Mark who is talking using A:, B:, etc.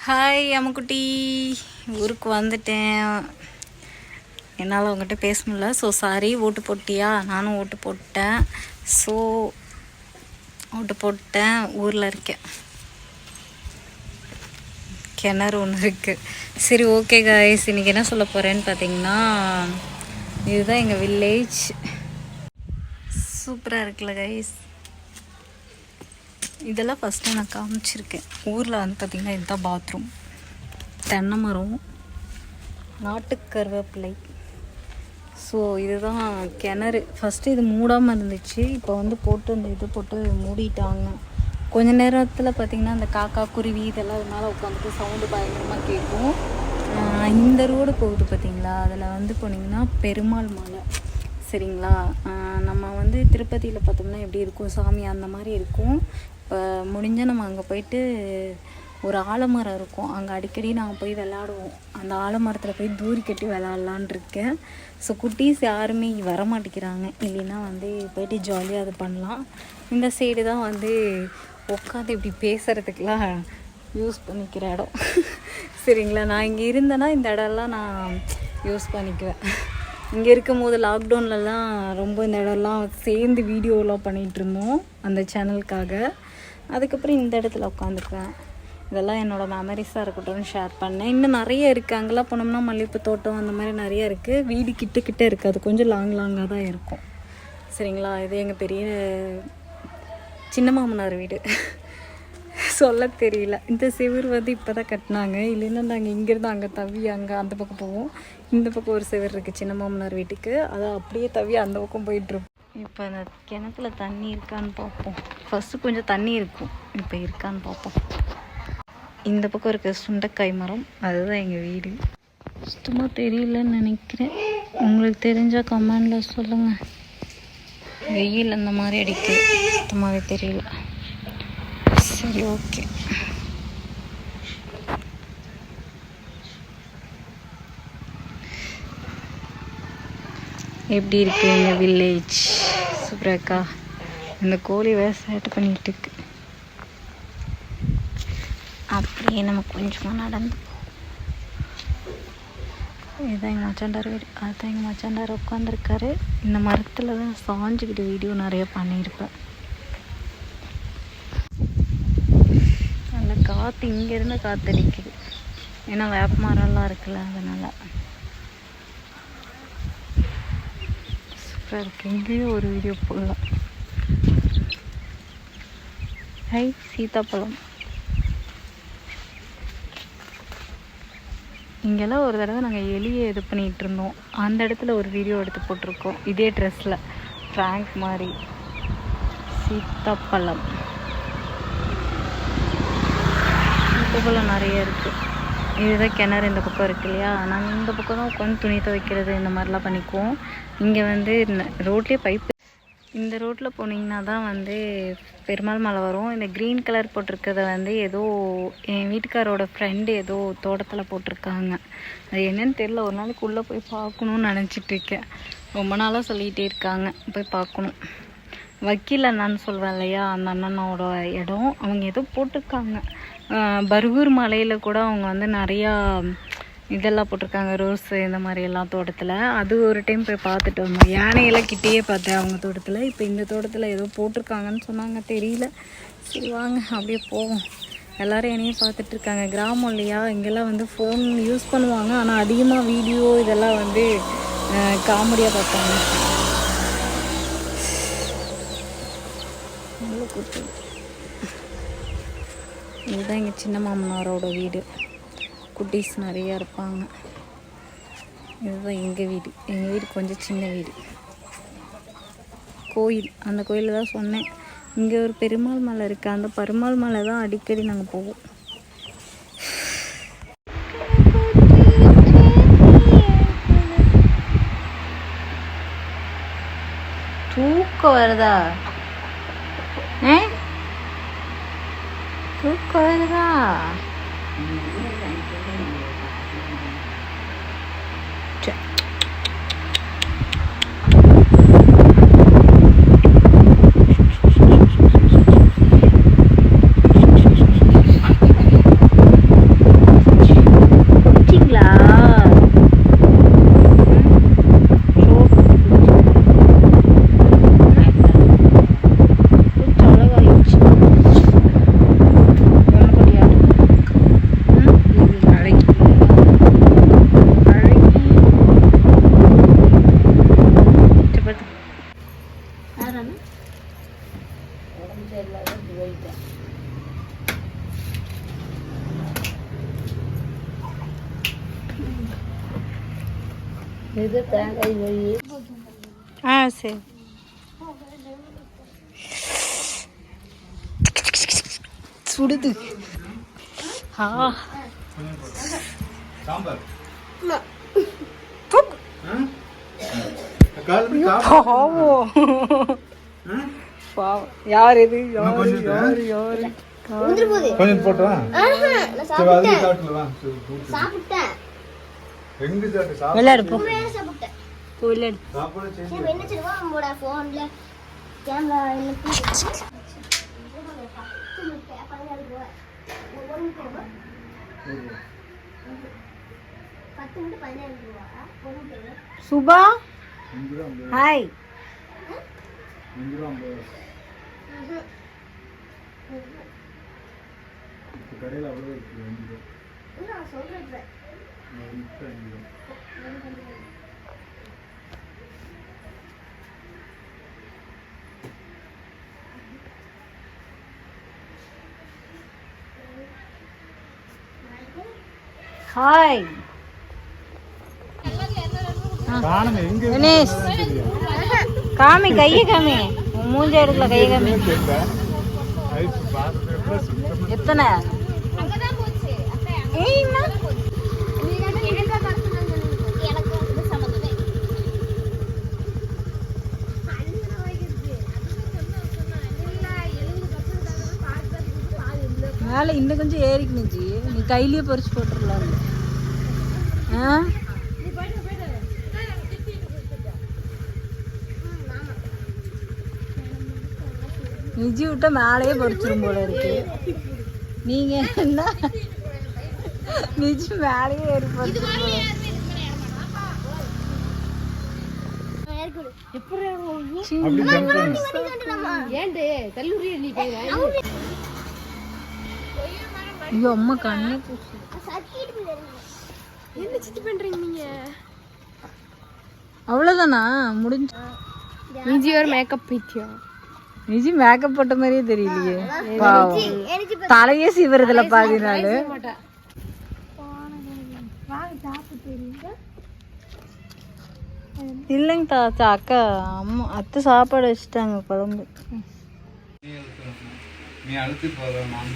A: Hi அம்முக்குட்டி, ஊருக்கு வந்துட்டேன். என்னால் உங்கள்கிட்ட பேச முடியல. So sorry. ஓட்டு போட்டியா? நானும் ஓட்டு போட்டேன். ஸோ ஓட்டு போட்டேன். ஊரில் இருக்கேன். கிணறு ஒன்று இருக்குது. சரி, ஓகே காய்ஸ். இன்றைக்கி என்ன சொல்ல போகிறேன்னு பார்த்தீங்கன்னா, இதுதான் எங்கள் வில்லேஜ். சூப்பராக இருக்குல்ல கைஸ்? இதெல்லாம் ஃபஸ்ட்டு நான் காமிச்சிருக்கேன். ஊரில் வந்து பார்த்திங்கன்னா இதுதான் பாத்ரூம். தென்னை மரம், நாட்டு கருவேப்பிலை. ஸோ இதுதான் கிணறு. ஃபஸ்ட்டு இது மூடாமல் இருந்துச்சு. இப்போ வந்து போட்டு அந்த இது போட்டு மூடிட்டாங்க. கொஞ்ச நேரத்தில் பார்த்திங்கன்னா அந்த காக்கா குருவி இதெல்லாம் இதனால் உட்காந்துட்டு சவுண்டு பயங்கரமாக கேட்கும். இந்த ரோடு போகுது பார்த்திங்களா, அதில் வந்து போனீங்கன்னா பெருமாள் மலை. சரிங்களா? நம்ம வந்து திருப்பதியில் பார்த்தோம்னா எப்படி இருக்கும் சாமி, அந்த மாதிரி இருக்கும். இப்போ முடிஞ்சால் நம்ம அங்கே போயிட்டு ஒரு ஆலமரம் இருக்கும், அங்கே அடிக்கடி நாங்கள் போய் விளாடுவோம். அந்த ஆலமரத்தில் போய் தூரி கட்டி விளாட்லான் இருக்கேன். ஸோ குட்டீஸ் யாருமே வர மாட்டேங்கிறாங்க. இல்லைன்னா வந்து போயிட்டு ஜாலியாக அது பண்ணலாம். இந்த சைடு தான் வந்து உட்காந்து இப்படி பேசுகிறதுக்கெலாம் யூஸ் பண்ணிக்கிற இடம். சரிங்களா? நான் இங்கே இருந்தேன்னா இந்த இடம்லாம் நான் யூஸ் பண்ணிக்குவேன். இங்கே இருக்கும் போது லாக்டவுன்லலாம் ரொம்ப இந்த இடம்லாம் சேர்ந்து வீடியோலாம் பண்ணிகிட்ருந்தோம் அந்த சேனலுக்காக. அதுக்கப்புறம் இந்த இடத்துல உட்காந்துக்குவேன். இதெல்லாம் என்னோடய மெமரிஸாக இருக்கட்டும்னு ஷேர் பண்ணேன். இன்னும் நிறைய இருக்குது. அங்கெல்லாம் போனோம்னா மல்லிகைப்பூ தோட்டம் அந்த மாதிரி நிறைய இருக்குது. வீடு கிட்ட இருக்காது, கொஞ்சம் லாங்காக தான் இருக்கும். சரிங்களா? இது எங்கள் பெரிய சின்ன மாமனார் வீடு. சொல்ல தெரியல. இந்த செவுரு வந்து இப்போ தான் கட்டினாங்க. இல்லைன்னா நாங்கள் இங்கேருந்து அங்கே தவி அங்கே அந்த பக்கம் போவோம். இந்த பக்கம் ஒரு செவர் இருக்குது சின்ன மாமனார் வீட்டுக்கு. அதை அப்படியே தவி அந்த பக்கம் போயிட்டுருப்போம். இப்போ அந்த கிணத்துல தண்ணி இருக்கான்னு பார்ப்போம். ஃபஸ்ட்டு கொஞ்சம் தண்ணி இருக்கும், இப்போ இருக்கான்னு பார்ப்போம். இந்த பக்கம் இருக்க சுண்டைக்காய் மரம், அதுதான் எங்கள் வீடு. சுத்தமாக தெரியலன்னு நினைக்கிறேன். உங்களுக்கு தெரிஞ்சால் கமெண்டில் சொல்லுங்கள். வெயில் அந்த மாதிரி அடிக்குது, சுத்தமாகவே தெரியல. சரி, ஓகே. எப்படி இருக்குது எங்கள் வில்லேஜ்? சூப்பராக்கா. இந்த கோழி விவசாயத்தை பண்ணிகிட்டு இருக்கு. அப்படியே நம்ம கொஞ்சமாக நடந்து. இதுதான் எங்கள் மச்சாண்டார் வீடு. அதுதான் எங்கள் மச்சாண்டார் உட்காந்துருக்காரு. இந்த மரத்தில் தான் சாஞ்சுக்கிட்டு வீடியோ நிறைய பண்ணியிருப்பேன். நல்ல காற்று, இங்கேருந்து காற்று அடிக்குது. ஏன்னா வேப்ப மரம்லாம் இருக்குல்ல, அதனால் சூப்பராக இருக்குது. இங்கேயும் ஒரு வீடியோ போடலாம். ஹை, சீத்தாப்பழம். இங்கெல்லாம் ஒரு தடவை நாங்கள் எலியை இது பண்ணிகிட்டு இருந்தோம். அந்த இடத்துல ஒரு வீடியோ எடுத்து போட்டிருக்கோம், இதே ட்ரெஸ்ஸில் ஃப்ராங்க் மாதிரி. சீத்தாப்பழம் நிறைய இருக்குது. இதுதான் கிணறு. இந்த பக்கம் இருக்கு இல்லையா, நாங்கள் இந்த பக்கம் தான் உட்காந்து துணி துவைக்கிறது இந்த மாதிரிலாம் பண்ணிக்குவோம். இங்கே வந்து ரோட்லேயே பைப்பு. இந்த ரோட்டில் போனீங்கன்னா தான் வந்து பெருமாள் மலை வரும். இந்த க்ரீன் கலர் போட்டிருக்கிறத வந்து ஏதோ என் வீட்டுக்காரோட ஃப்ரெண்டு ஏதோ தோட்டத்தில் போட்டிருக்காங்க. அது என்னன்னு தெரியல. ஒரு நாளைக்கு உள்ளே போய் பார்க்கணுன்னு நினச்சிட்ருக்கேன். ரொம்ப நாளாக சொல்லிகிட்டே இருக்காங்க, போய் பார்க்கணும். வக்கீல் அண்ணான்னு சொல்வேன் இல்லையா, அந்த அண்ணனோட இடம். அவங்க ஏதோ போட்டிருக்காங்க. பர்கூர் மலையில் கூட அவங்க வந்து நிறையா இதெல்லாம் போட்டிருக்காங்க, ரோஸு இந்த மாதிரி எல்லாம் தோட்டத்தில். அது ஒரு டைம் போய் பார்த்துட்டு வந்தோம். யானையெல்லாம் கிட்டேயே பார்த்தேன் அவங்க தோட்டத்தில். இப்போ இந்த தோட்டத்தில் ஏதோ போட்டிருக்காங்கன்னு சொன்னாங்க, தெரியல. சரி வாங்க அப்படியே போவோம். எல்லோரும் என்னையும் பார்த்துட்ருக்காங்க. கிராமம் இல்லையா, இங்கெல்லாம் வந்து ஃபோன் யூஸ் பண்ணுவாங்க. ஆனால் அதிகமாக வீடியோ இதெல்லாம் வந்து காமெடியாக பார்ப்பாங்க. இதுதான் எங்கள் சின்ன மாமனாரோட வீடு. குட்டீஸ் நிறையா இருப்பாங்க. இதுதான் எங்கள் வீடு. எங்கள் வீடு கொஞ்சம் சின்ன வீடு. கோயில், அந்த கோயிலில் தான் சொன்னேன். இங்கே ஒரு பெருமாள் மலை இருக்குது. அந்த பெருமாள் மலை தான் அடிக்கடி நாங்கள் போவோம். தூக்கம் வருதா? தூக்கம் வருதா?
B: இது தேங்காய் வை.
A: ஆ சரி. சுடுது. ஆ
C: சாம்பார்
A: பாவம். யார் இது? யாரு யாரு யாரு?
C: கொஞ்சம் போட்டா
A: விளையாடு போ. விளையாடு. சுபா ஹாய்.
C: கடையில் அவ்வளோ
A: ஹாய் தினேஷ். காமி கையை காமி. மூஞ்ச எடுக்கல கையை காமி. எத்தனை? மேலே இன்னும் கொஞ்சம் ஏறிக்கணுச்சு. நீ கையிலேயே பறிச்சு போட்டுடலாம். ஆ நிஜி விட்டா மேலேயே பறிச்சிரும் போல இருக்கு. நீங்க என்ன நிஜி மேலேயே ஏறி பறிச்சிரும். ஐயோ அம்மா கண்ணே அவ்வளோதானா முடிஞ்சு?
B: நிஜி ஒரு மேக்கப் பைத்தியம்.
A: நிஜி மேக்கப் போட்ட மாதிரியே தெரியலையே. பாவம் தலையே சீவறதுல பாதி நாள். இல்லைங்க தாத்தா, அக்கா அம்மா அத்தை சாப்பாடு வச்சுட்டாங்க குழம்பு.
C: நீ அழுத்து போற